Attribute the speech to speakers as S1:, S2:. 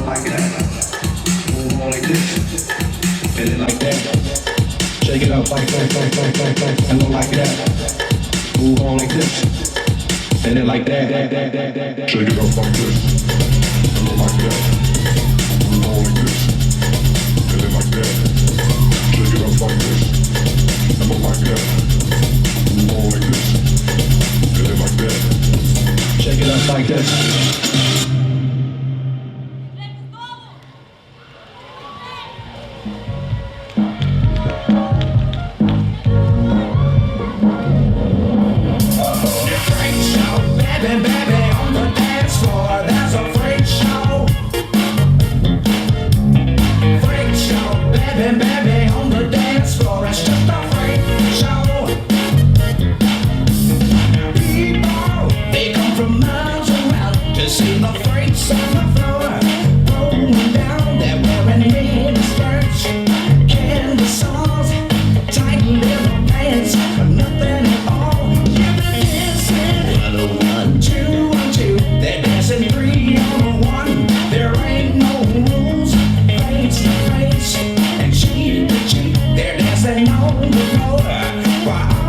S1: like that. Move on like this. And then like that. Shake it up like that. And go like that. Move on like this. And then like that.
S2: Shake it up like this. And go like that. Move on like this. And then like that. Shake it up like this. And go like that. Move on like this. And then like that.
S1: Shake it up like this.
S3: They're dancing on the floor. Why